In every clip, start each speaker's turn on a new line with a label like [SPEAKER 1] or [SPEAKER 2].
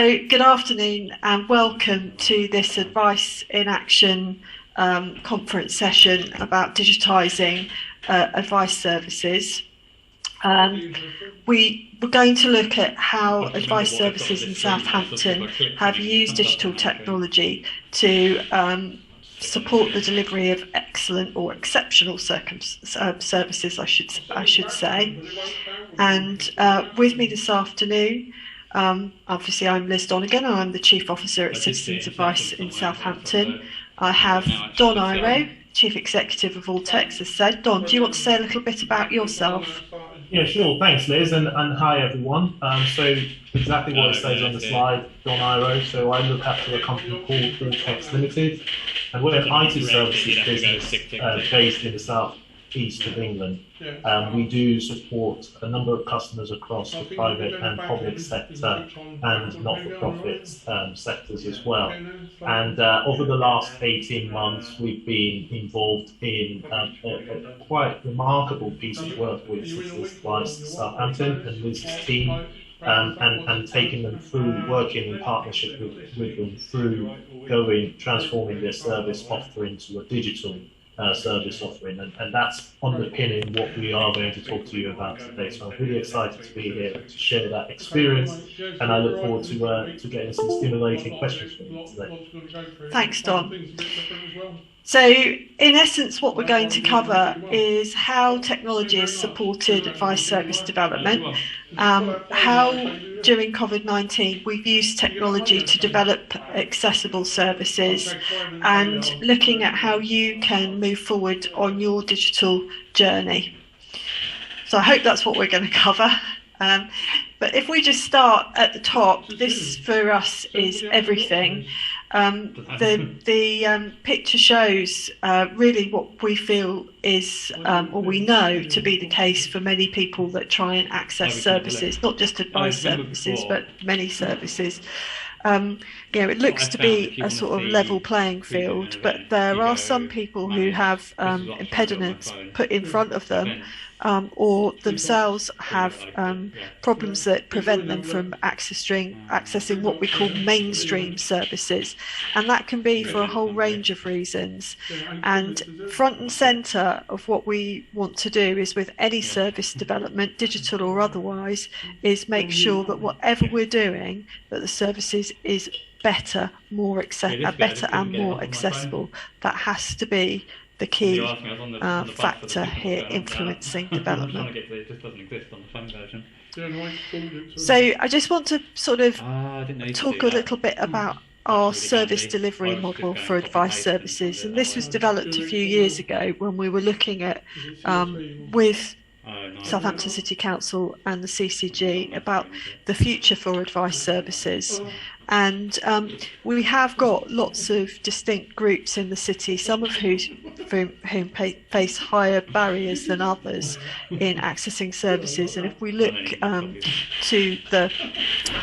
[SPEAKER 1] So, good afternoon and welcome to this Advice in Action conference session about digitising advice services. We're going to look at how advice services in Southampton have used digital technology to support the delivery of excellent or exceptional services, I should say. And with me this afternoon, obviously I'm Liz Donegan, and I'm the Chief Officer at Citizens Advice in Southampton. I have Don Iro, Chief Executive of Allteks, as said. Don, do you want to say a little bit about yourself?
[SPEAKER 2] Yeah, sure. Thanks, Liz, and hi, everyone. So exactly what it says on the slide, Don Iro. So I look after a company called Allteks Ltd, and we're an IT services business based in the south east of England. We do support a number of customers across the private and public sector and not-for-profit sectors as well. And over the last 18 months, we've been involved in a quite remarkable piece of work with Citizens Advice Southampton and Liz's team. And taking them through, working in partnership with them through transforming their service offering to a digital service offering, and that's underpinning what we are going to talk to you about today. So I'm really excited to be here to share that experience, and I look forward to getting some stimulating questions from you today.
[SPEAKER 1] Thanks, Don. So, in essence, what we're going to cover is how technology has supported advice service development, how during COVID-19 we've used technology to develop accessible services, and looking at how you can move forward on your digital journey. So I hope that's what we're going to cover. But if we just start at the top, this for us is everything. The picture shows really what we feel is, or we know to be the case for many people that try and access services, not just advice services, but many services. It looks to be a sort of level playing field, but there are some people who have impediments put in front of them, or themselves have problems that prevent them from accessing what we call mainstream services, and that can be for a whole range of reasons. And front and centre of what we want to do is, with any service development, digital or otherwise, is make sure that whatever we're doing, that the services is better and more accessible. That has to be the key factor here influencing development. So I just want to sort of talk a little bit about our service delivery model for advice services, and this was developed a few years ago when we were looking at with Southampton City Council and the CCG about the future for advice services. And we have got lots of distinct groups in the city, some of whom face higher barriers than others in accessing services. And if we look to the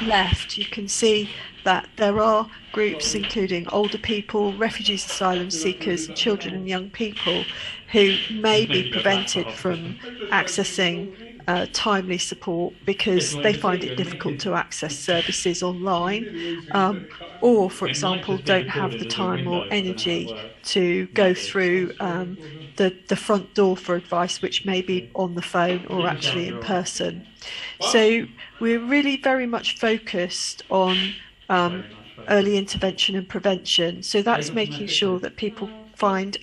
[SPEAKER 1] left, you can see that there are groups including older people, refugees, asylum seekers, and children and young people who may be prevented from accessing timely support because they find it difficult to access services online, or, for example, don't have the time or energy to go through the front door for advice, which may be on the phone or actually in person. So we're really very much focused on early intervention and prevention. So that's making sure that people find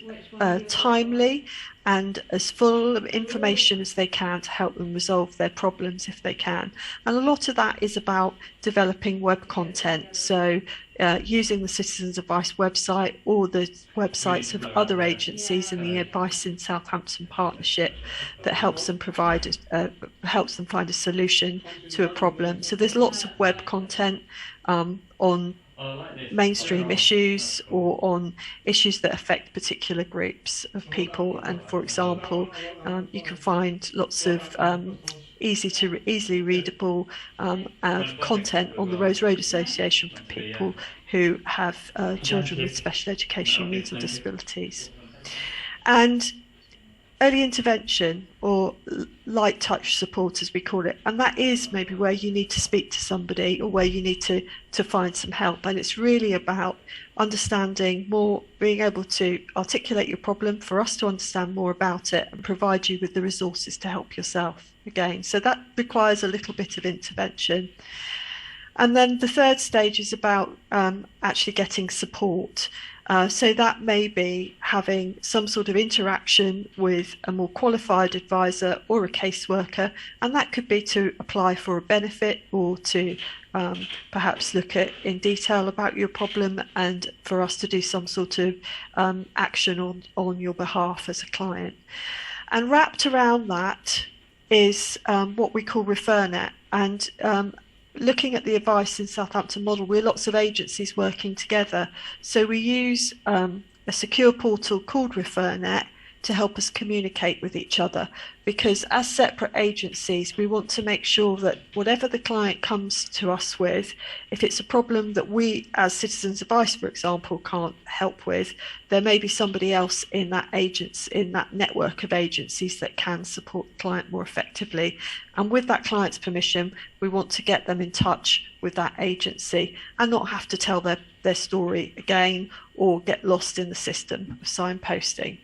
[SPEAKER 1] timely and as full of information as they can to help them resolve their problems if they can. And a lot of that is about developing web content, so using the Citizens Advice website or the websites of other agencies in the Advice in Southampton partnership that helps them find a solution to a problem. So there's lots of web content on mainstream issues or on issues that affect particular groups of people, and for example you can find lots of easily readable content on the Rose Road Association for people who have children with special educational needs or disabilities. And early intervention, or light touch support as we call it, and that is maybe where you need to speak to somebody or where you need to find some help. And it's really about understanding more, being able to articulate your problem for us to understand more about it and provide you with the resources to help yourself again. So that requires a little bit of intervention. And then the third stage is about actually getting support. So that may be having some sort of interaction with a more qualified advisor or a caseworker, and that could be to apply for a benefit or to perhaps look at in detail about your problem and for us to do some sort of action on your behalf as a client. And wrapped around that is what we call Refernet. And looking at the Advice in Southampton model, we're lots of agencies working together. So we use a secure portal called Refernet to help us communicate with each other, because as separate agencies, we want to make sure that whatever the client comes to us with, if it's a problem that we as Citizens Advice, for example, can't help with, there may be somebody else in that network of agencies that can support the client more effectively. And with that client's permission, we want to get them in touch with that agency and not have to tell their story again or get lost in the system of signposting.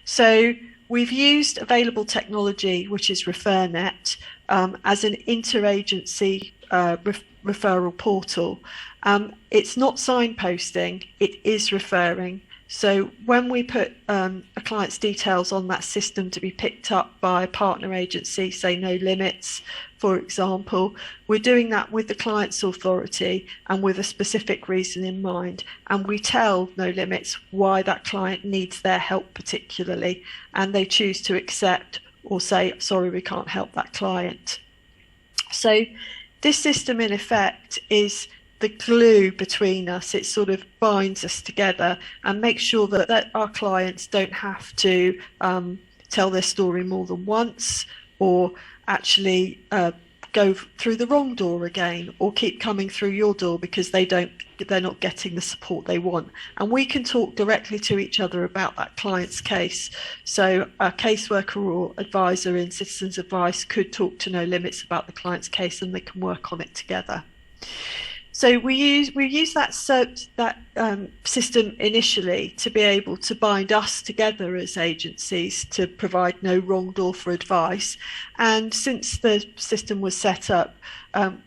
[SPEAKER 1] So we've used available technology, which is Refernet, as an interagency referral portal. It's not signposting, it is referring. So when we put a client's details on that system to be picked up by a partner agency, say No Limits, for example, we're doing that with the client's authority and with a specific reason in mind. And we tell No Limits why that client needs their help particularly, and they choose to accept or say, sorry, we can't help that client. So this system in effect is the glue between us. It sort of binds us together and makes sure that our clients don't have to tell their story more than once, or actually go through the wrong door again, or keep coming through your door because they're not getting the support they want. And we can talk directly to each other about that client's case. So a caseworker or advisor in Citizens Advice could talk to No Limits about the client's case, and they can work on it together. So we use that system initially to be able to bind us together as agencies to provide no wrong door for advice. And since the system was set up,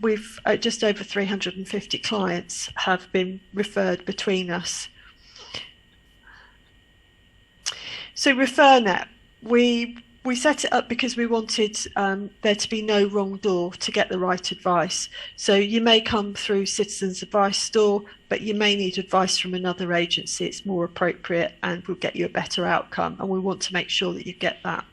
[SPEAKER 1] we've just over 350 clients have been referred between us. So Refernet, we set it up because we wanted there to be no wrong door to get the right advice. So you may come through Citizens Advice Store, but you may need advice from another agency. It's more appropriate and will get you a better outcome, and we want to make sure that you get that.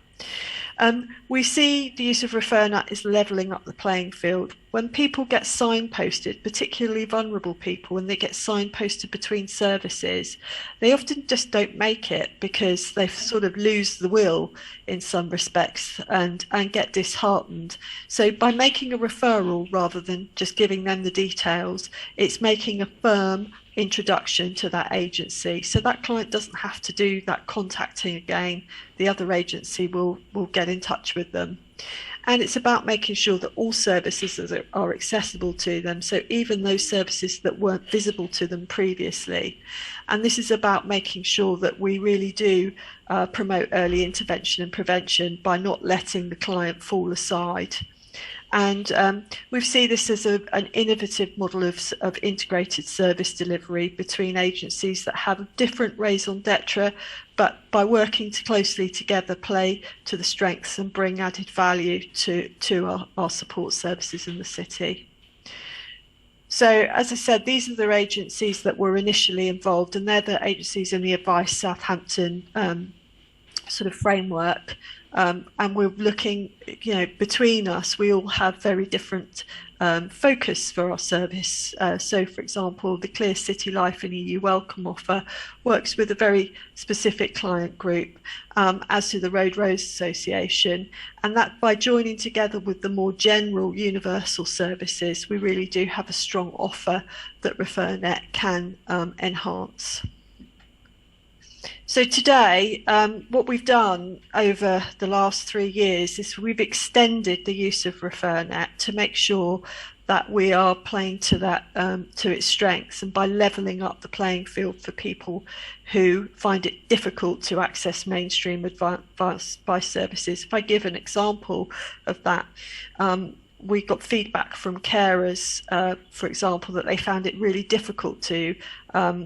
[SPEAKER 1] We see the use of Refernet is levelling up the playing field. When people get signposted, particularly vulnerable people, when they get signposted between services, they often just don't make it because they sort of lose the will in some respects and get disheartened. So by making a referral rather than just giving them the details, it's making a firm introduction to that agency, so that client doesn't have to do that contacting again. The other agency will get in touch with them. And it's about making sure that all services are accessible to them, so even those services that weren't visible to them previously. And this is about making sure that we really do promote early intervention and prevention by not letting the client fall aside. And we see this as an innovative model of integrated service delivery between agencies that have different raison d'etre, but by working closely together, play to the strengths and bring added value to our support services in the city. So, as I said, these are the agencies that were initially involved, and they're the agencies in the Advice Southampton sort of framework. And we're looking, between us, we all have very different focus for our service. So, for example, the Clear City Life and EU Welcome offer works with a very specific client group, as do the Road Rose Association. And that by joining together with the more general universal services, we really do have a strong offer that Refernet can enhance. So today, what we've done over the last 3 years is we've extended the use of Refernet to make sure that we are playing to that to its strengths, and by levelling up the playing field for people who find it difficult to access mainstream advice services. If I give an example of that, we got feedback from carers, for example, that they found it really difficult to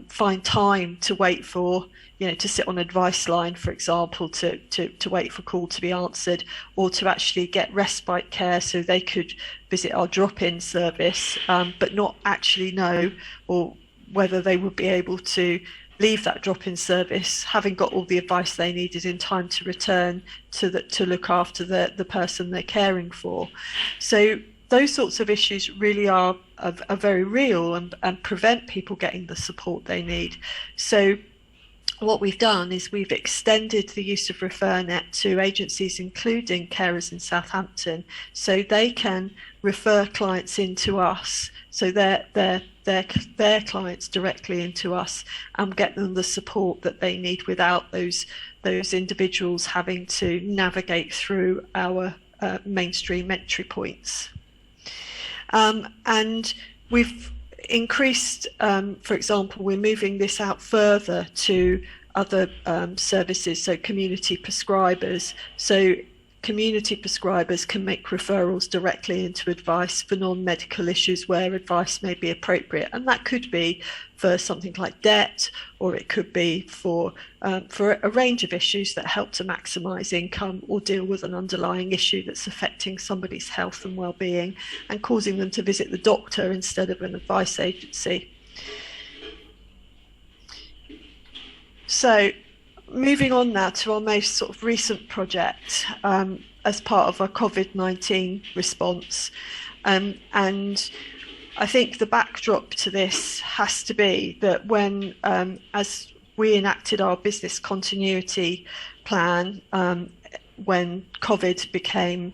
[SPEAKER 1] find time to wait for, to sit on advice line, for example, to wait for call to be answered, or to actually get respite care so they could visit our drop-in service, but not actually know or whether they would be able to leave that drop-in service, having got all the advice they needed in time to return to look after the person they're caring for. So those sorts of issues really are very real and prevent people getting the support they need. So what we've done is we've extended the use of Refernet to agencies including Carers in Southampton, so they can refer clients into us, so their clients directly into us, and get them the support that they need without those individuals having to navigate through our mainstream entry points. And we've increased, for example, we're moving this out further to other services, so community prescribers. So community prescribers can make referrals directly into advice for non-medical issues where advice may be appropriate, and that could be for something like debt, or it could be for a range of issues that help to maximise income or deal with an underlying issue that's affecting somebody's health and well-being and causing them to visit the doctor instead of an advice agency. So moving on now to our most sort of recent project as part of our COVID-19 response. And I think the backdrop to this has to be that when, as we enacted our business continuity plan, when COVID became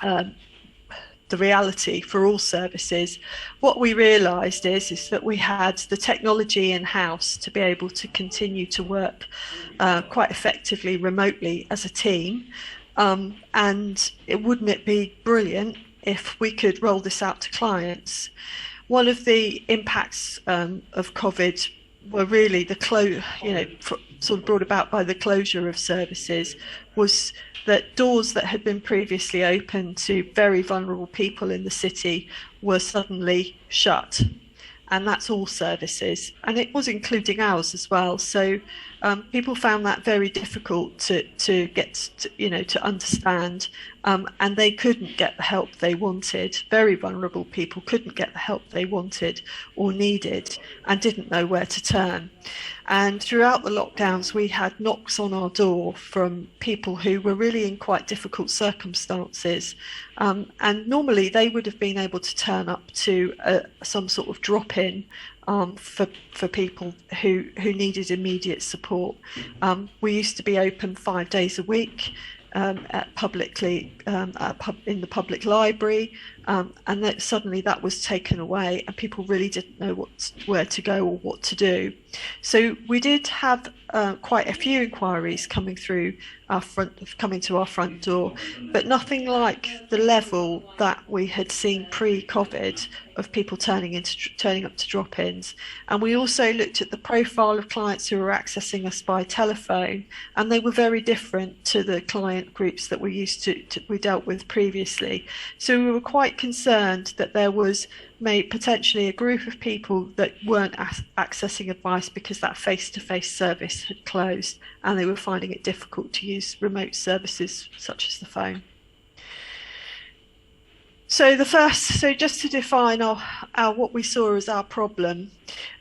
[SPEAKER 1] the reality for all services, what we realised is that we had the technology in-house to be able to continue to work quite effectively remotely as a team, and wouldn't it be brilliant if we could roll this out to clients. One of the impacts of COVID were really sort of brought about by the closure of services, was that doors that had been previously open to very vulnerable people in the city were suddenly shut. And that's all services, and it was including ours as well. So people found that very difficult to get to understand, and they couldn't get the help they wanted. Very vulnerable people couldn't get the help they wanted or needed and didn't know where to turn. And throughout the lockdowns, we had knocks on our door from people who were really in quite difficult circumstances. And normally they would have been able to turn up to some sort of drop-in for people who needed immediate support. We used to be open 5 days a week in the public library, and then suddenly that was taken away, and people really didn't know where to go or what to do. So we did have quite a few inquiries coming to our front door, but nothing like the level that we had seen pre-COVID of people turning up to drop-ins. And we also looked at the profile of clients who were accessing us by telephone, and they were very different to the client groups that we dealt with previously. So we were quite concerned that there was potentially a group of people that weren't accessing advice because that face-to-face service had closed, and they were finding it difficult to use remote services such as the phone. So just to define what we saw as our problem,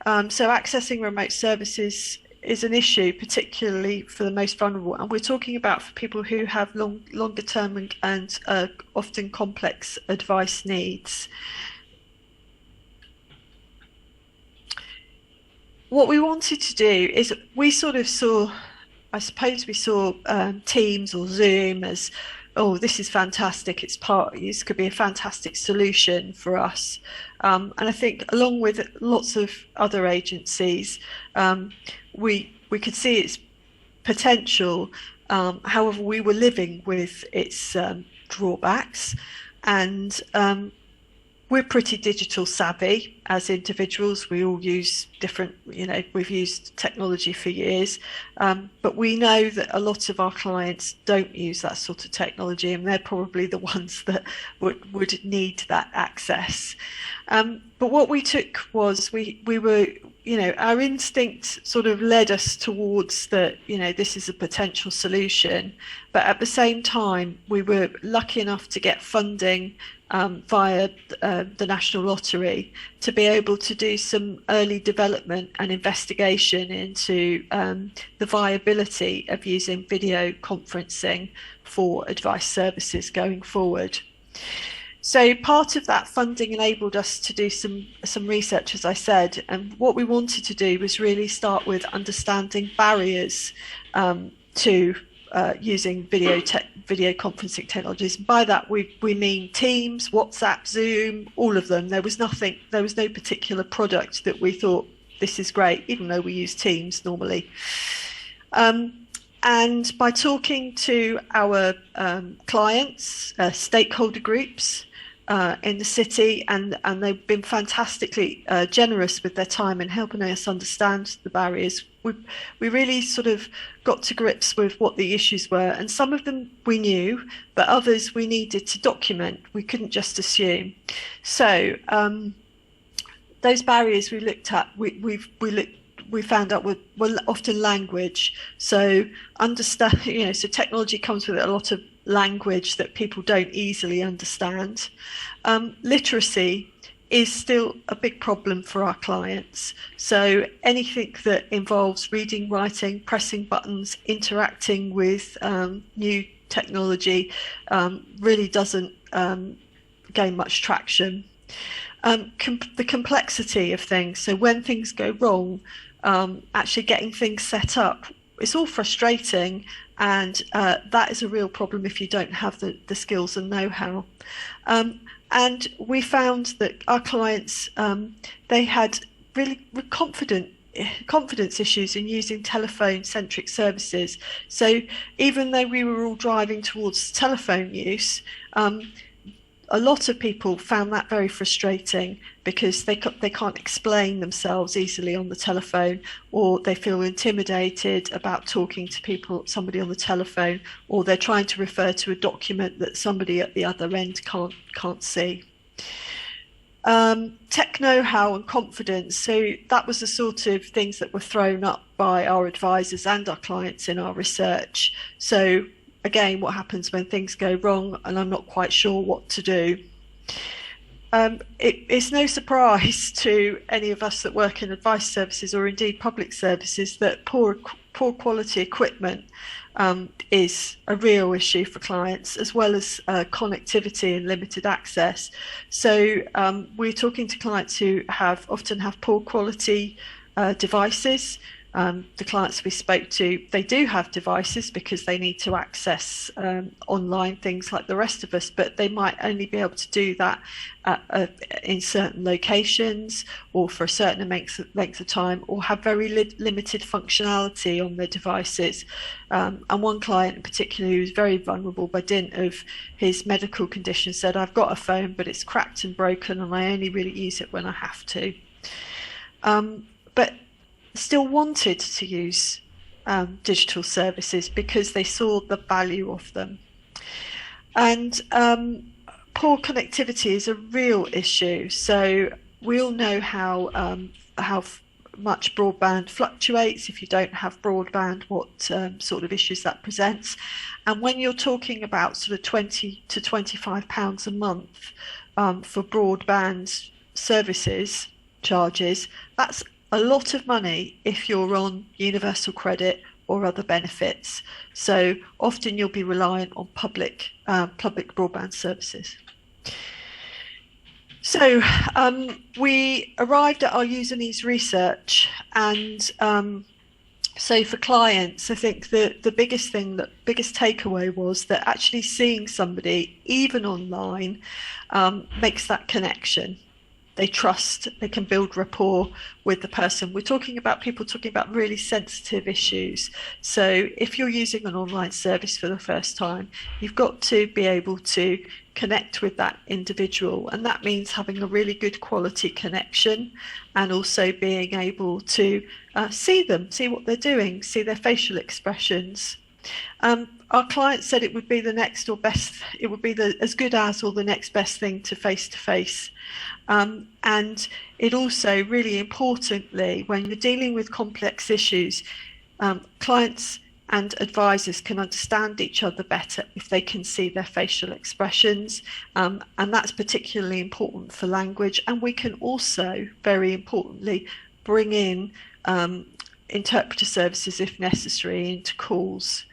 [SPEAKER 1] so accessing remote services is an issue, particularly for the most vulnerable, and we're talking about for people who have longer term and often complex advice needs. What we wanted to do is we saw Teams or Zoom as, oh, this is fantastic. This could be a fantastic solution for us. And I think along with lots of other agencies, we we could see its potential. However, we were living with its drawbacks, and we're pretty digital savvy as individuals. We all use different, we've used technology for years, but we know that a lot of our clients don't use that sort of technology, and they're probably the ones that would need that access. But what we took was we were, our instinct sort of led us towards that, this is a potential solution. But at the same time, we were lucky enough to get funding via the National Lottery to be able to do some early development and investigation into the viability of using video conferencing for advice services going forward. So part of that funding enabled us to do some research, as I said, and what we wanted to do was really start with understanding barriers to using video conferencing technologies. And by that we mean Teams, WhatsApp, Zoom, all of them. There was no particular product that we thought this is great, even though we use Teams normally. And by talking to our clients, stakeholder groups in the city, and they've been fantastically generous with their time in helping us understand the barriers, we really sort of got to grips with what the issues were, and some of them we knew, but others we needed to document. We couldn't just assume. So those barriers we looked at, we found out were often language. So so technology comes with a lot of language that people don't easily understand. Literacy is still a big problem for our clients. So anything that involves reading, writing, pressing buttons, interacting with new technology really doesn't gain much traction. The complexity of things. So when things go wrong, actually getting things set up, it's all frustrating, and that is a real problem if you don't have the skills and know-how. And we found that our clients, they had really confidence issues in using telephone-centric services. So even though we were all driving towards telephone use, a lot of people found that very frustrating because they can't explain themselves easily on the telephone, or they feel intimidated about talking to somebody on the telephone, or they're trying to refer to a document that somebody at the other end can't see. Tech know-how and confidence. So that was the sort of things that were thrown up by our advisors and our clients in our research. So again, what happens when things go wrong and I'm not quite sure what to do? It's no surprise to any of us that work in advice services, or indeed public services, that poor quality equipment is a real issue for clients, as well as connectivity and limited access. So we're talking to clients who often have poor quality devices. The clients we spoke to, they do have devices because they need to access online things like the rest of us, but they might only be able to do that in certain locations or for a certain length of time, or have very limited functionality on their devices. And one client in particular, who was very vulnerable by dint of his medical condition, said, "I've got a phone, but it's cracked and broken, and I only really use it when I have to." But still wanted to use digital services because they saw the value of them. And poor connectivity is a real issue. So we all know how much broadband fluctuates. If you don't have broadband, what sort of issues that presents. And when you're talking about sort of £20 to £25 a month for broadband services charges, that's a lot of money if you're on universal credit or other benefits. So often you'll be reliant on public broadband services. So we arrived at our user needs research, and so for clients, I think the biggest takeaway was that actually seeing somebody, even online, makes that connection. they trust, they can build rapport with the person. We're talking about people talking about really sensitive issues. So if you're using an online service for the first time, you've got to be able to connect with that individual, and that means having a really good quality connection, and also being able to see them, see what they're doing, see their facial expressions. Our client said it would be the next or best, it would be as good as or the next best thing to face. And it also, really importantly, when you're dealing with complex issues, clients and advisors can understand each other better if they can see their facial expressions, and that's particularly important for language. And we can also, very importantly, bring in interpreter services if necessary into calls.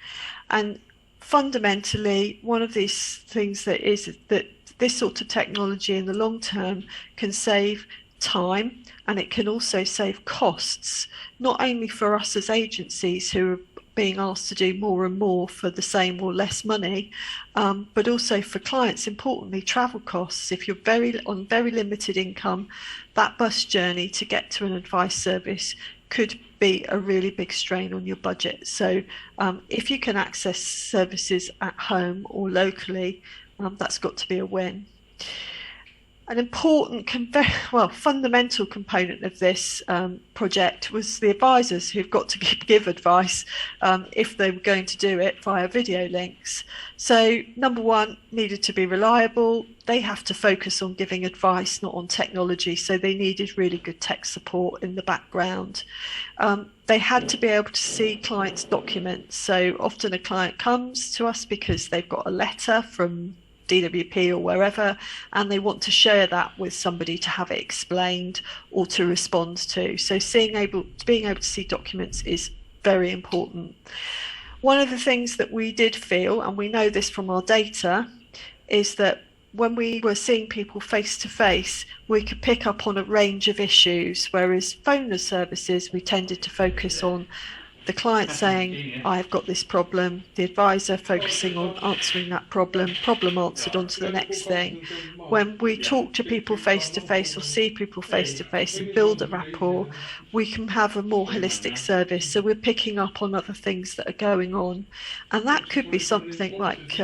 [SPEAKER 1] And fundamentally, one of these things that is that this sort of technology in the long term can save time, and it can also save costs, not only for us as agencies who are being asked to do more and more for the same or less money, but also for clients, importantly, travel costs. If you're on very limited income, that bus journey to get to an advice service could be a really big strain on your budget. So if you can access services at home or locally, that's got to be a win. An important, fundamental component of this project was the advisors who've got to give advice if they were going to do it via video links. So number one, needed to be reliable. They have to focus on giving advice, not on technology. So they needed really good tech support in the background. They had to be able to see clients' documents. So often a client comes to us because they've got a letter from DWP or wherever, and they want to share that with somebody to have it explained or to respond to. So being able to see documents is very important. One of the things that we did feel, and we know this from our data, is that when we were seeing people face to face, we could pick up on a range of issues, whereas phone services, we tended to focus on the client saying, I've got this problem, the advisor focusing on answering that problem answered, on to the next thing. When we talk to people face to face or see people face to face and build a rapport, we can have a more holistic service. So we're picking up on other things that are going on. And that could be something like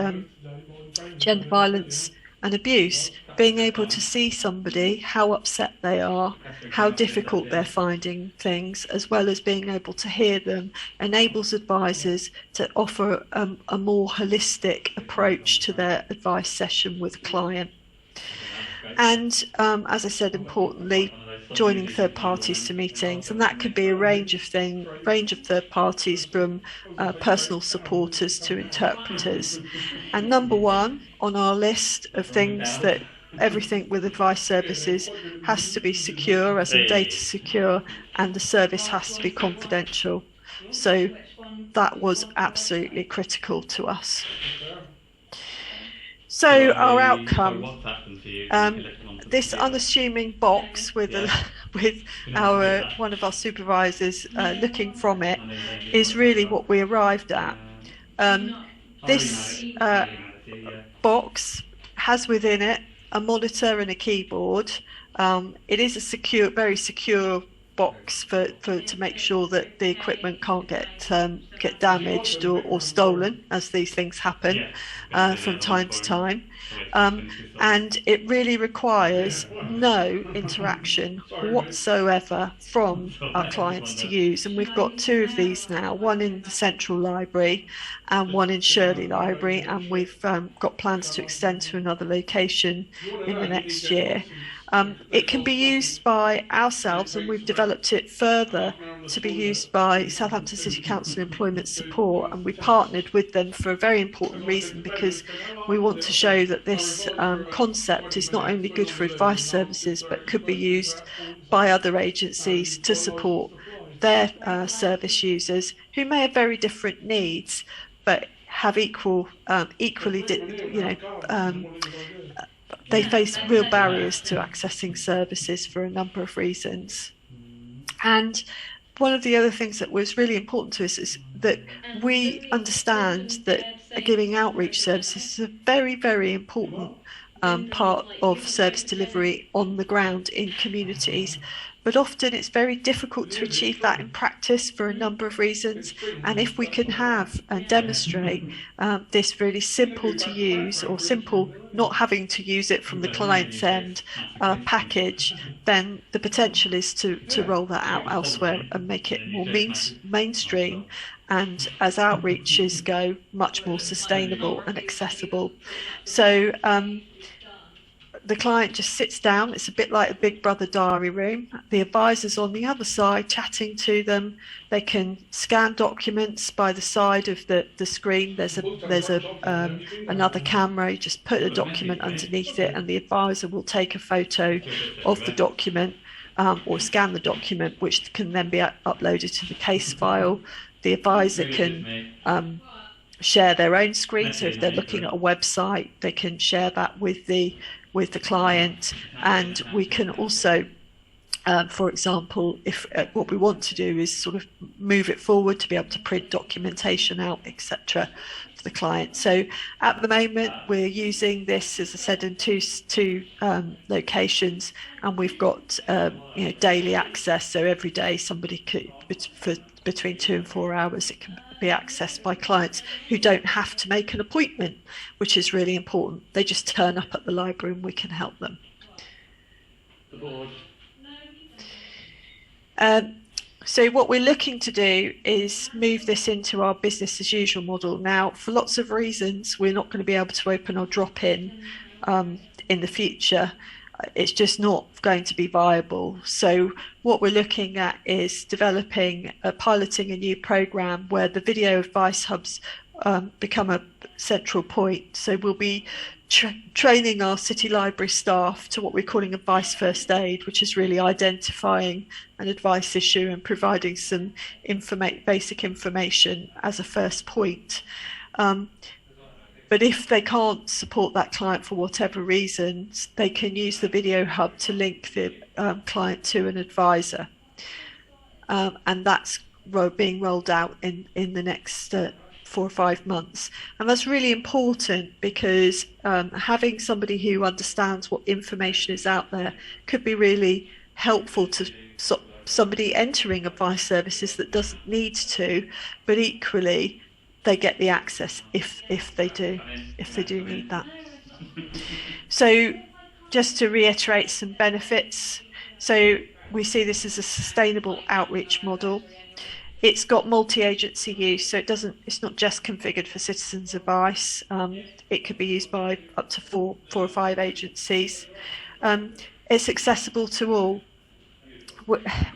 [SPEAKER 1] gender violence and abuse, being able to see somebody, how upset they are, how difficult they're finding things, as well as being able to hear them, enables advisors to offer a more holistic approach to their advice session with a client. And as I said, importantly, joining third parties to meetings, and that could be a range of third parties, from personal supporters to interpreters. And number one on our list of things that everything with advice services has to be secure, as in data secure, and the service has to be confidential. So that was absolutely critical to us. So our outcome, this unassuming box with one of our supervisors looking from it, is really what we arrived at. This box has within it a monitor and a keyboard. It is a secure, very secure box to make sure that the equipment can't get damaged or stolen, as these things happen from time to time. And it really requires no interaction whatsoever from our clients to use. And we've got two of these now, one in the Central Library and one in Shirley Library, and we've got plans to extend to another location in the next year. It can be used by ourselves, and we've developed it further to be used by Southampton City Council Employment Support, and we partnered with them for a very important reason, because we want to show that this concept is not only good for advice services but could be used by other agencies to support their service users who may have very different needs but have they face real barriers to accessing services for a number of reasons. And one of the other things that was really important to us is that we understand that giving outreach services is a very, very important part of service delivery on the ground in communities. But often it's very difficult to achieve that in practice for a number of reasons. And if we can have and demonstrate this really simple to use, or simple not having to use it from the client's end package, then the potential is to roll that out elsewhere and make it more mainstream, and as outreaches go, much more sustainable and accessible. So the client just sits down. It's a bit like a Big Brother diary room. The advisor's on the other side chatting to them. They can scan documents by the side of the screen. There's another camera. You just put a document underneath it, and the advisor will take a photo of the document or scan the document, which can then be uploaded to the case file. The advisor can share their own screen. So if they're looking at a website, they can share that with the client, and we can also, for example, if what we want to do is sort of move it forward to be able to print documentation out, etc., for the client. So at the moment, we're using this, as I said, in two locations, and we've got daily access. So every day, somebody could, for between 2 and 4 hours, it can be accessed by clients who don't have to make an appointment, which is really important. They just turn up at the library and we can help them. So what we're looking to do is move this into our business as usual model. Now, for lots of reasons, we're not going to be able to open or drop in the future. It's just not going to be viable. So what we're looking at is piloting a new program where the video advice hubs become a central point. So we'll be training our city library staff to what we're calling advice first aid, which is really identifying an advice issue and providing some basic information as a first point. But if they can't support that client for whatever reasons, they can use the video hub to link the client to an advisor. And that's being rolled out in the next 4 or 5 months. And that's really important because having somebody who understands what information is out there could be really helpful to somebody entering advice services that doesn't need to, but equally they get the access if they do need that. So just to reiterate some benefits, so we see this as a sustainable outreach model. It's got multi-agency use, so it's not just configured for citizens advice. It could be used by up to four or five agencies. It's accessible to all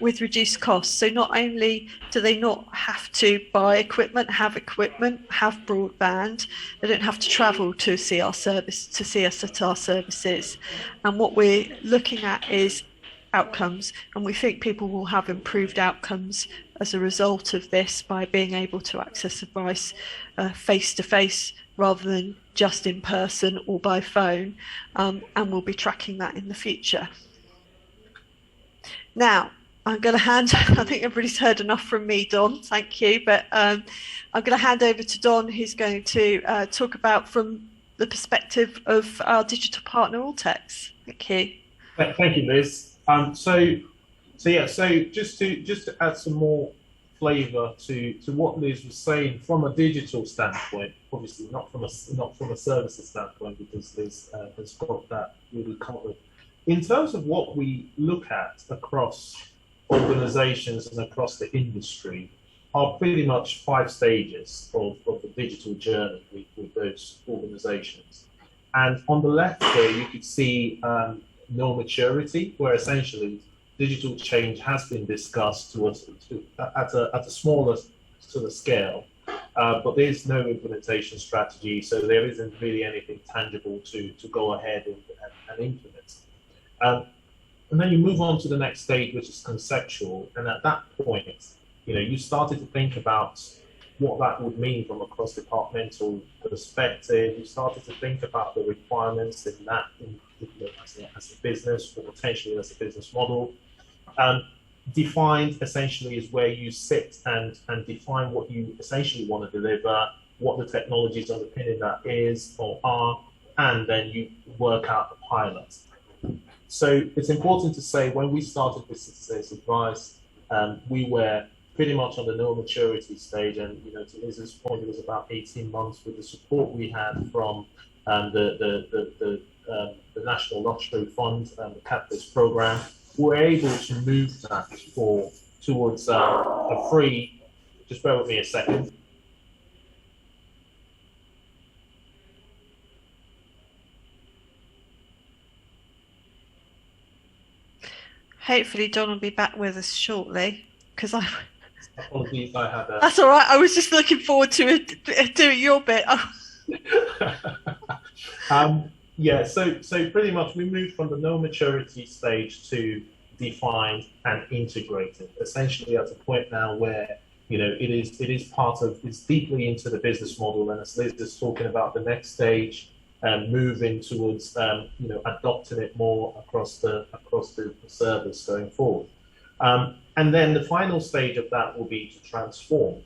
[SPEAKER 1] with reduced costs. So not only do they not have to buy equipment, have broadband, they don't have to travel to see us at our services. And what we're looking at is outcomes, and we think people will have improved outcomes as a result of this by being able to access advice face to face rather than just in person or by phone, and we'll be tracking that in the future. Now, I'm going to hand, I think everybody's heard enough from me, Don, thank you, but I'm going to hand over to Don, who's going to talk about from the perspective of our digital partner, Allteks. Thank you.
[SPEAKER 2] Thank you, Liz. So just to add some more flavour to what Liz was saying from a digital standpoint, obviously not from a services standpoint, because Liz has got that really covered. In terms of what we look at across organisations and across the industry, are pretty much 5 stages of the digital journey with those organisations. And on the left there, you could see no maturity, where essentially digital change has been discussed at a smaller sort of scale, but there's no implementation strategy, so there isn't really anything tangible to go ahead and implement. And then you move on to the next stage, which is conceptual, and at that point, you started to think about what that would mean from a cross-departmental perspective. You started to think about the requirements in that, as a business, or potentially as a business model. Defined essentially is where you sit and define what you essentially want to deliver, what the technologies underpinning that is or are, and then you work out the pilot. So it's important to say when we started with Citizens Advice, we were pretty much on the no maturity stage, and to Liz's point, it was about 18 months with the support we had from the National Lottery Fund and the Catalyst program. We were able to move that towards a free. Just bear with me a second.
[SPEAKER 1] Hopefully John will be back with us shortly, because
[SPEAKER 2] Apologies, I had a...
[SPEAKER 1] That's all right. I was just looking forward to doing your bit.
[SPEAKER 2] Yeah, so pretty much we moved from the no maturity stage to defined and integrated, essentially at a point now where it is part of, it's deeply into the business model, and as Liz is talking about the next stage, moving towards adopting it more across the service going forward. And then the final stage of that will be to transform.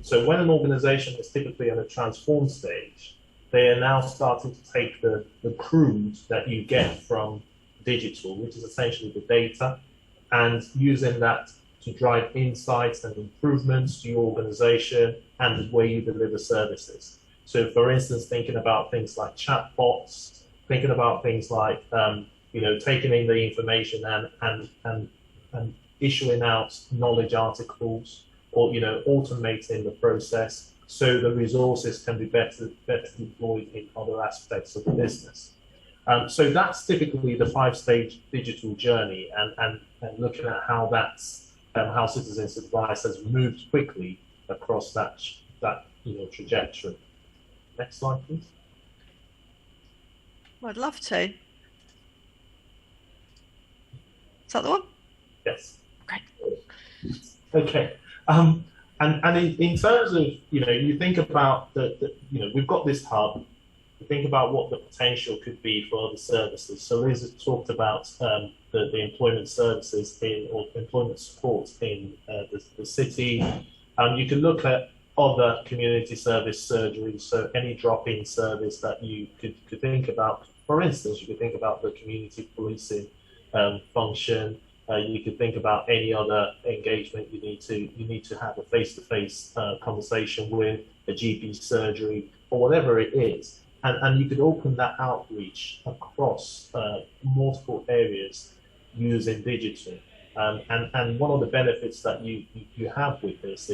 [SPEAKER 2] So when an organization is typically in a transform stage, they are now starting to take the crude that you get from digital, which is essentially the data, and using that to drive insights and improvements to your organization and the way you deliver services. So for instance, thinking about things like chatbots, thinking about things like taking in the information and issuing out knowledge articles, or automating the process so the resources can be better deployed in other aspects of the business. So that's typically the 5-stage digital journey, and looking at how that's how Citizens Advice has moved quickly across that trajectory. Next slide, please.
[SPEAKER 1] Well, I'd love to. Is that the one?
[SPEAKER 2] Yes.
[SPEAKER 1] Great.
[SPEAKER 2] Okay. And in terms of you think about we've got this hub. You think about what the potential could be for other services. So Liz has talked about the employment services or employment support in the city. You can look at other community service surgeries, so any drop-in service that you could think about. For instance, you could think about the community policing function. You could think about any other engagement you need to have a face-to-face conversation with a GP surgery or whatever it is, and you could open that outreach across multiple areas using digital. And one of the benefits that you have with this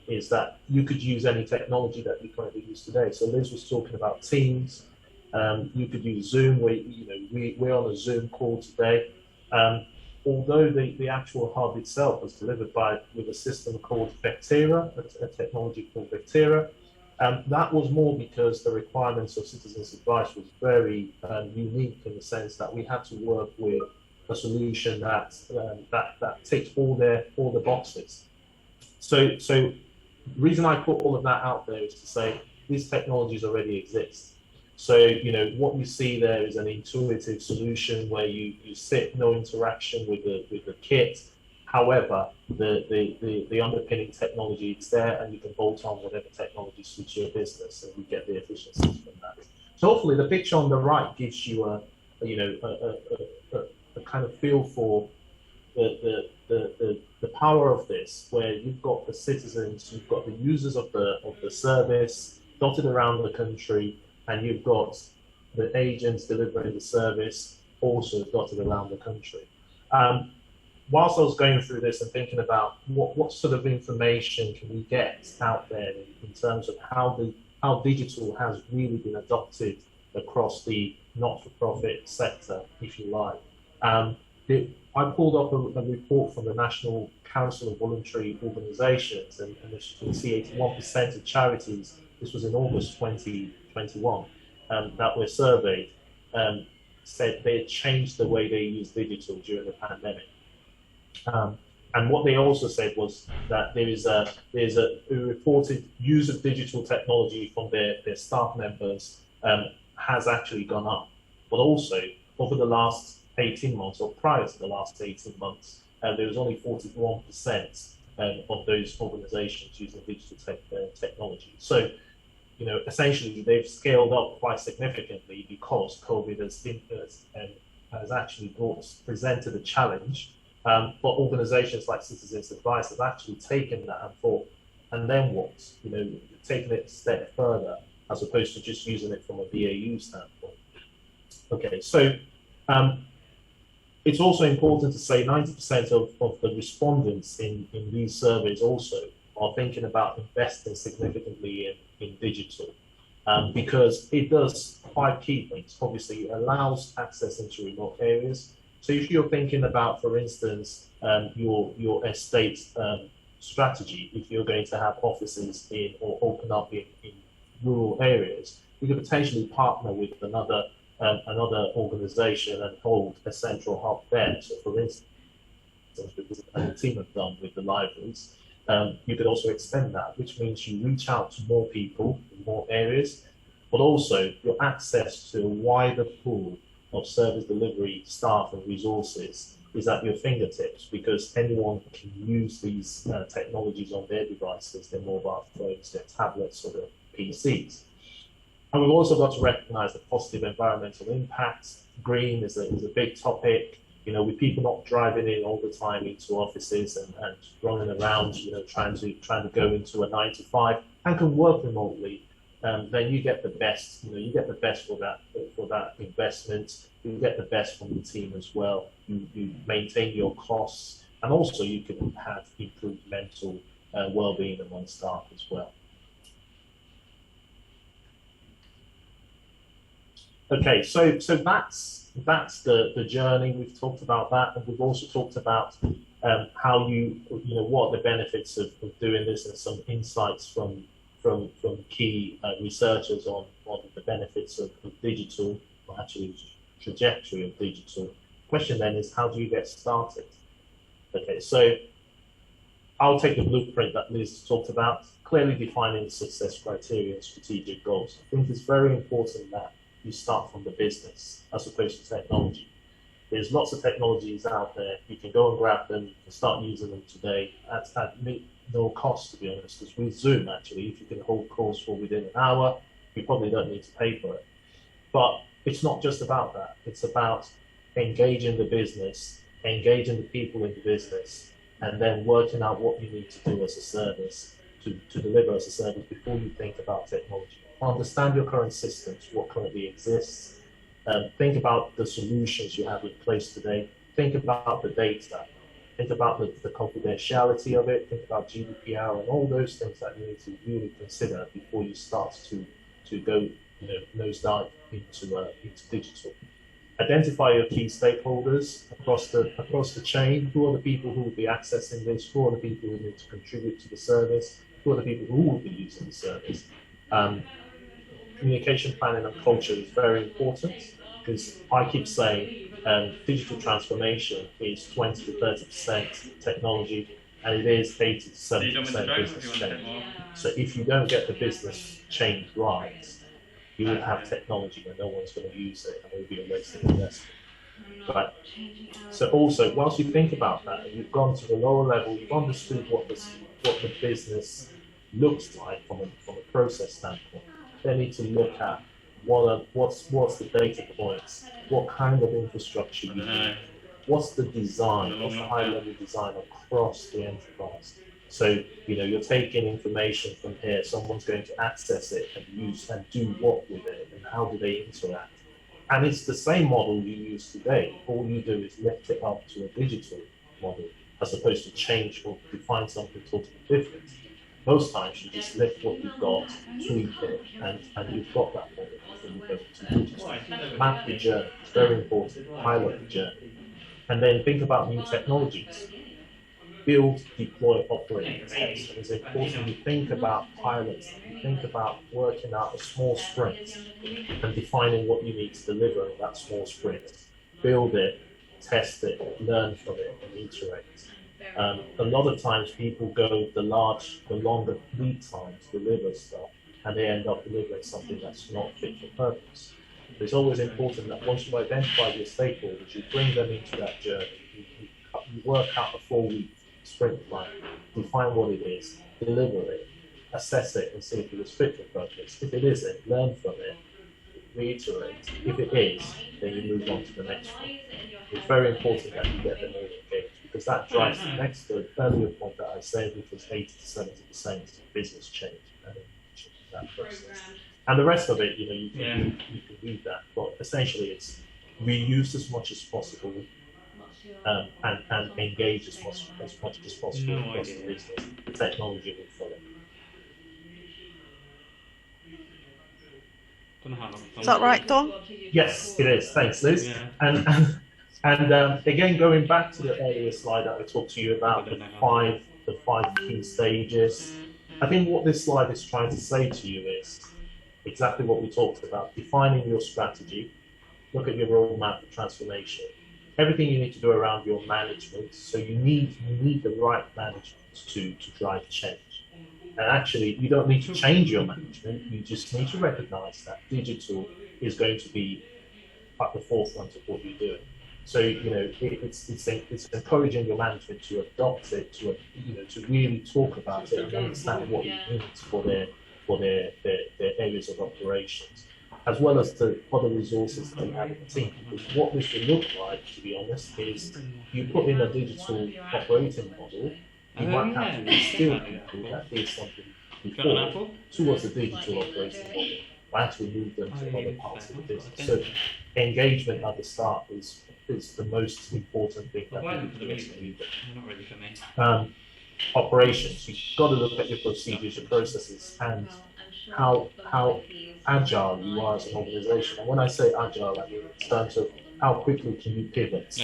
[SPEAKER 2] is that you could use any technology that you currently use today. So Liz was talking about Teams. You could use Zoom. We're on a Zoom call today. Although the actual hub itself was delivered with a system called Vectera, a technology called Vectera, that was more because the requirements of Citizens Advice was very unique in the sense that we had to work with a solution that ticks all the boxes. So the reason I put all of that out there is to say these technologies already exist. So, what you see there is an intuitive solution where you sit, no interaction with the kit. However, the underpinning technology is there, and you can bolt on whatever technology suits your business, and you get the efficiencies from that. So hopefully the picture on the right gives you a kind of feel for the power of this, where you've got the citizens, you've got the users of the service dotted around the country, and you've got the agents delivering the service also dotted around the country. Whilst I was going through this and thinking about what sort of information can we get out there in terms of how digital has really been adopted across the not-for-profit sector, if you like. I pulled up a report from the National Council of Voluntary Organisations, and as you can see, 81% of charities, this was in August 2021, that were surveyed, said they had changed the way they use digital during the pandemic. And what they also said was that there's a reported use of digital technology from their staff members has actually gone up, but also over the last 18 months, or prior to the last 18 months, there was only 41% of those organizations using digital technology. So essentially they've scaled up quite significantly because COVID has actually presented a challenge. But organisations like Digitising Advice have actually taken that and thought, and then what? Taking it a step further as opposed to just using it from a BAU standpoint. Okay, so it's also important to say 90% of the respondents in these surveys also are thinking about investing significantly in digital, because it does 5 key things. Obviously, it allows access into remote areas. So if you're thinking about, for instance, your estate strategy, if you're going to have offices in or open up in rural areas, you could potentially partner with another organization and hold a central hub there. So for instance, because the team have done with the libraries, you could also extend that, which means you reach out to more people in more areas, but also your access to a wider pool of service delivery staff and resources is at your fingertips, because anyone can use these technologies on their devices, their mobile phones, their tablets, or their PCs. And we've also got to recognize the positive environmental impacts. Green is a big topic, with people not driving in all the time into offices and running around, trying to go into a 9 to 5 and can work remotely. Then you get the best, you get the best for that investment. You get the best from the team as well. You maintain your costs, and also you can have improved mental well-being among staff as well. Okay, so that's the journey. We've talked about that, and we've also talked about how what are the benefits of doing this, and some insights from key researchers on the benefits of digital, or actually trajectory of digital. The question then is, how do you get started? Okay, so I'll take the blueprint that Liz talked about, clearly defining success criteria and strategic goals. I think it's very important that you start from the business as opposed to technology. There's lots of technologies out there. You can go and grab them and start using them today at no cost, to be honest, because with Zoom, actually, if you can hold calls for within an hour, you probably don't need to pay for it. But it's not just about that. It's about engaging the business, engaging the people in the business, and then working out what you need to do as a service to deliver as a service before you think about technology. Understand your current systems, what currently exists. Think about the solutions you have in place today. Think about the data. Think about the confidentiality of it. Think about GDPR and all those things that you need to really consider before you start to go nosedive into digital. Identify your key stakeholders across the chain. Who are the people who will be accessing this? Who are the people who need to contribute to the service? Who are the people who will be using the service? Communication planning and culture is very important, because I keep saying digital transformation is 20 to 30% technology, and it is 80 to 70% business change. So if you don't get the business change right, you will have technology and no one's going to use it, and it will be a wasted investment. Right. So also, once you think about that, and you've gone to the lower level, you've understood what the business looks like from a process standpoint. They need to look at what's the data points, what kind of infrastructure you need, what's the design, what's the high level design across the enterprise. So you're taking information from here, someone's going to access it and use and do what with it, and how do they interact? And it's the same model you use today. All you do is lift it up to a digital model, as opposed to change or define something totally different. Most times you just lift what you've got, tweak it, and you've got that model before you go to digital. Map the journey, it's very important, pilot the journey. And then think about new technologies. Build, deploy, operate, test. And it's important you think about pilots, you think about working out a small sprint and defining what you need to deliver in that small sprint. Build it, test it, learn from it, and iterate. A lot of times people go the longer lead time to deliver stuff, and they end up delivering something that's not fit for purpose. So it's always important that once you've identified your stakeholders, you bring them into that journey. You work out a 4-week sprint plan, define what it is, deliver it, assess it and see if it was fit for purpose. If it isn't, learn from it, reiterate. If it is, then you move on to the next one. It's very important that you get them all engaged because that drives the next earlier point that I said, which was 80 to 70% business change and that process. And the rest of it, you can read that, but essentially it's reuse as much as possible and engage as much as possible across the business. The technology will follow.
[SPEAKER 1] Is that right, Don?
[SPEAKER 2] Yes, it is. Thanks, Liz. Yeah. And again, going back to the earlier slide that I talked to you about the five key stages. I think what this slide is trying to say to you is exactly what we talked about: defining your strategy, look at your roadmap for transformation, everything you need to do around your management. So you need the right management to drive change. And actually, you don't need to change your management. You just need to recognize that digital is going to be at the forefront of what you're doing. So it's encouraging your management to adopt it, to really talk about it and understand what it means for their areas of operations, as well as the other resources they have in the team. Because what this will look like, to be honest, is you put in a digital operating model. You might have to instill people that did something before towards a digital operating model, or actually move them to other parts of the business. So engagement at the start is the most important thing that we do as a leader. Operations, you've got to look at your procedures, your processes, and how agile you are as an organization. And when I say agile, I mean in terms of how quickly can you pivot?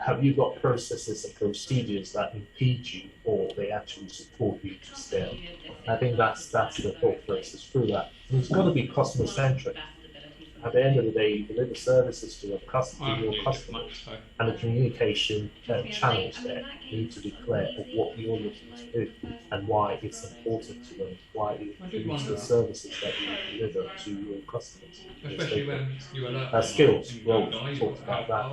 [SPEAKER 2] Have you got processes and procedures that impede you, or they actually support you to scale? I think that's the thought process through that. And it's got to be customer centric. At the end of the day, you deliver services to your customers, and the communication channels there need to be clear of what you're looking to do and why it's important to them, why it includes the services that you deliver to your customers. Skills, roles, we talked about that.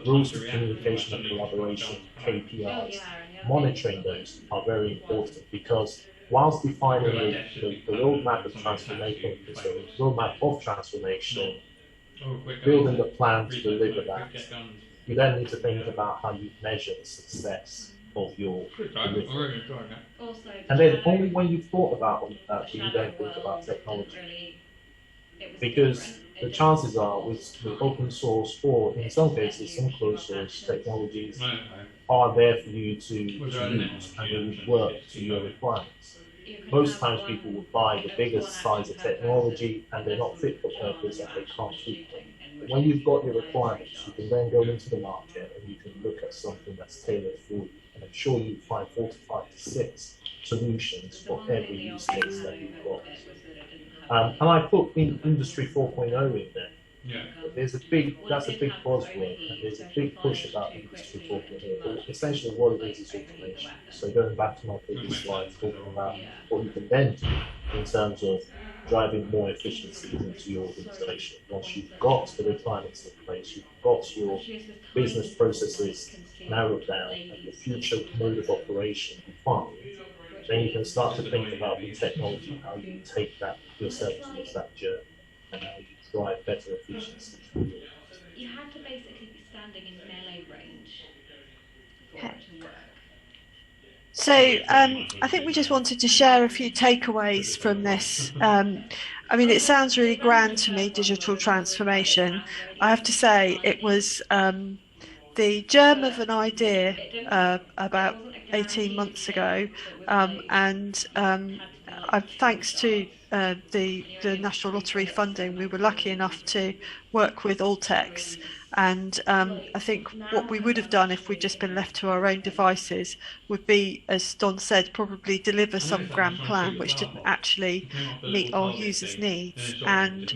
[SPEAKER 2] Rules of communication and collaboration, KPIs, monitoring those are very important because whilst defining the roadmap of transformation, building the plan to deliver that, you then need to think about how you measure the success of your delivery. And then only when you've thought about that do you then think about technology. Because the chances are with open source, or in some cases some closed source technologies are there for you to use and they will work to your requirements. Most times people will buy the biggest size of technology and they're not fit for purpose and they can't keep them. But when you've got your requirements, you can then go into the market and you can look at something that's tailored for you. And I'm sure you find 4 to 5 to 6 solutions for every use case that you've got. And I put in Industry 4.0 in there. Yeah. That's a big buzzword, and there's a big push about Industry 4.0. But essentially, what it is automation. So going back to my previous slide, talking about what you can then do in terms of driving more efficiencies into your organization. Once you've got the requirements in place, you've got your business processes narrowed down, and your future mode of operation defined, then you can start to think about the technology, how you take that yourself towards that journey, and how you drive better efficiency.
[SPEAKER 3] You had to basically be standing in melee range for it to work.
[SPEAKER 1] So I think we just wanted to share a few takeaways from this. I mean, it sounds really grand to me, digital transformation. I have to say it was the germ of an idea about 18 months ago, and thanks to the National Lottery funding, we were lucky enough to work with Allteks. And I think what we would have done if we'd just been left to our own devices would be, as Don said, probably deliver some grand plan which didn't actually meet our users' needs. And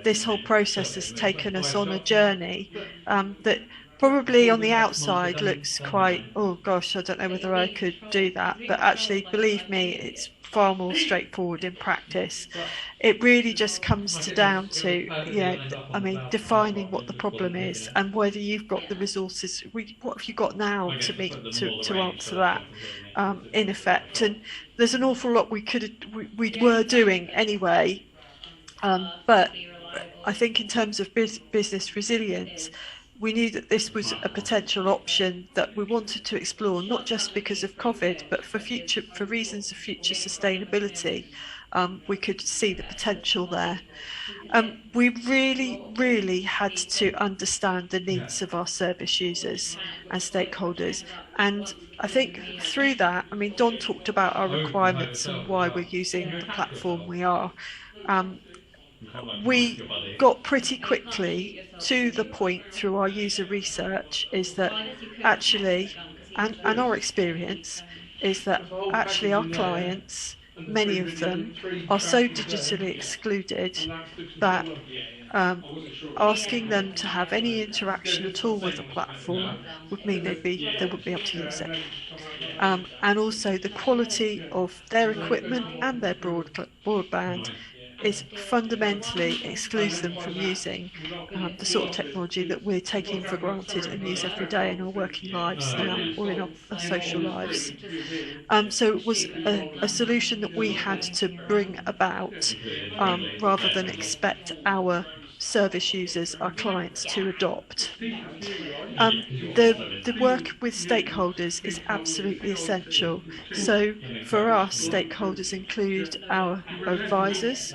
[SPEAKER 1] this whole process has taken us on a journey that probably on the outside looks quite, oh gosh, I don't know whether I could do that, but actually, believe me, it's far more straightforward in practice. It really just comes down to, defining what the problem is and whether you've got the resources. What have you got now to answer that, in effect? And there's an awful lot we were doing anyway, but I think in terms of business resilience, we knew that this was a potential option that we wanted to explore, not just because of COVID, but for reasons of future sustainability. We could see the potential there. We really had to understand the needs of our service users and stakeholders. And I think through that, Don talked about our requirements and why we're using the platform we are. We got pretty quickly to the point through our user research is that actually, and our experience, is that actually our clients, many of them, are so digitally excluded that asking them to have any interaction at all with the platform would mean they wouldn't be able to use it. And also the quality of their equipment and their broadband is fundamentally excludes them from using the sort of technology that we're taking for granted and use every day in our working lives now or in our social lives. So it was a solution that we had to bring about rather than expect our service users, our clients, to adopt. The work with stakeholders is absolutely essential. So for us, stakeholders include our advisors.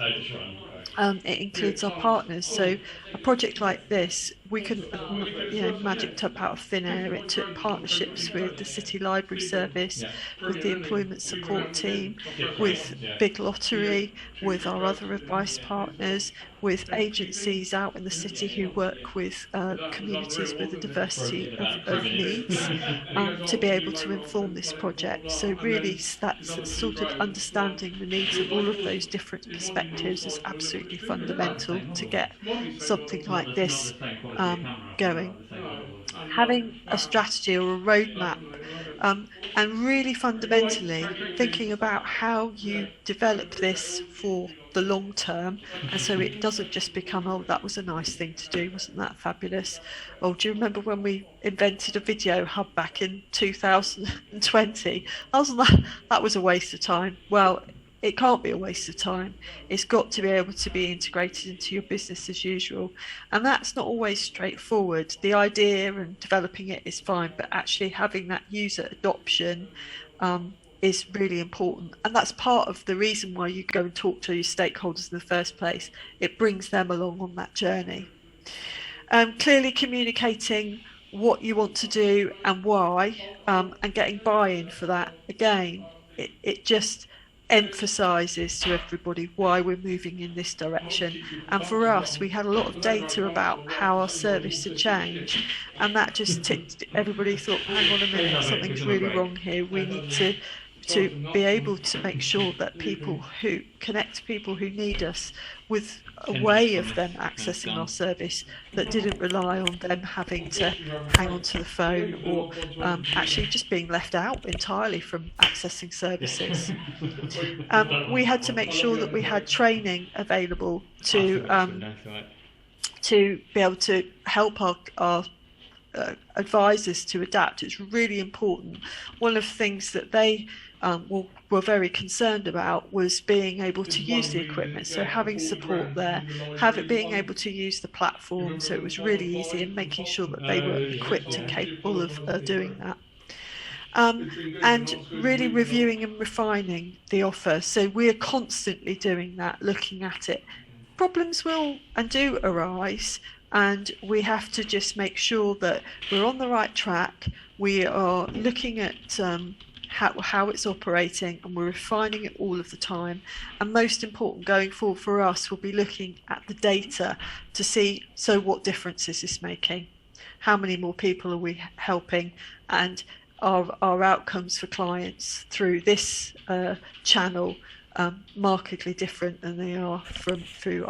[SPEAKER 1] It includes our partners. So a project like this, we couldn't have, magicked up out of thin air. It took partnerships with the City Library Service, with the Employment Support Team, with Big Lottery, with our other advice partners, with agencies out in the city who work with communities with a diversity of needs to be able to inform this project. So really that's sort of understanding the needs of all of those different perspectives is absolutely fundamental to get something like this going. Having a strategy or a roadmap and really fundamentally thinking about how you develop this for the long term, and so it doesn't just become, oh, that was a nice thing to do, wasn't that fabulous? Oh, do you remember when we invented a video hub back in 2020? That was a waste of time. Well, it can't be a waste of time. It's got to be able to be integrated into your business as usual. And that's not always straightforward. The idea and developing it is fine, but actually having that user adoption is really important. And that's part of the reason why you go and talk to your stakeholders in the first place. It brings them along on that journey. Clearly communicating what you want to do and why, and getting buy-in for that. Again, it just emphasises to everybody why we're moving in this direction. And for us, we had a lot of data about how our service had changed, and that just ticked. Everybody thought, hang on a minute, something's really wrong here. We need to be able to make sure that people who connect people who need us with a way of them accessing our service that didn't rely on them having to hang on to the phone or actually just being left out entirely from accessing services. We had to make sure that we had training available to be able to help our advisors to adapt. It's really important. One of the things that they were very concerned about was being able to use the equipment, so having support there, being able to use the platform, so it was really easy, and making sure that they were equipped and capable of doing that. And really reviewing and refining the offer, so we're constantly doing that, looking at it. Problems will and do arise, and we have to just make sure that we're on the right track. We are looking at how it's operating, and we're refining it all of the time. And most important going forward for us will be looking at the data to see, so what difference is this making? How many more people are we helping? And are our outcomes for clients through this channel markedly different than they are through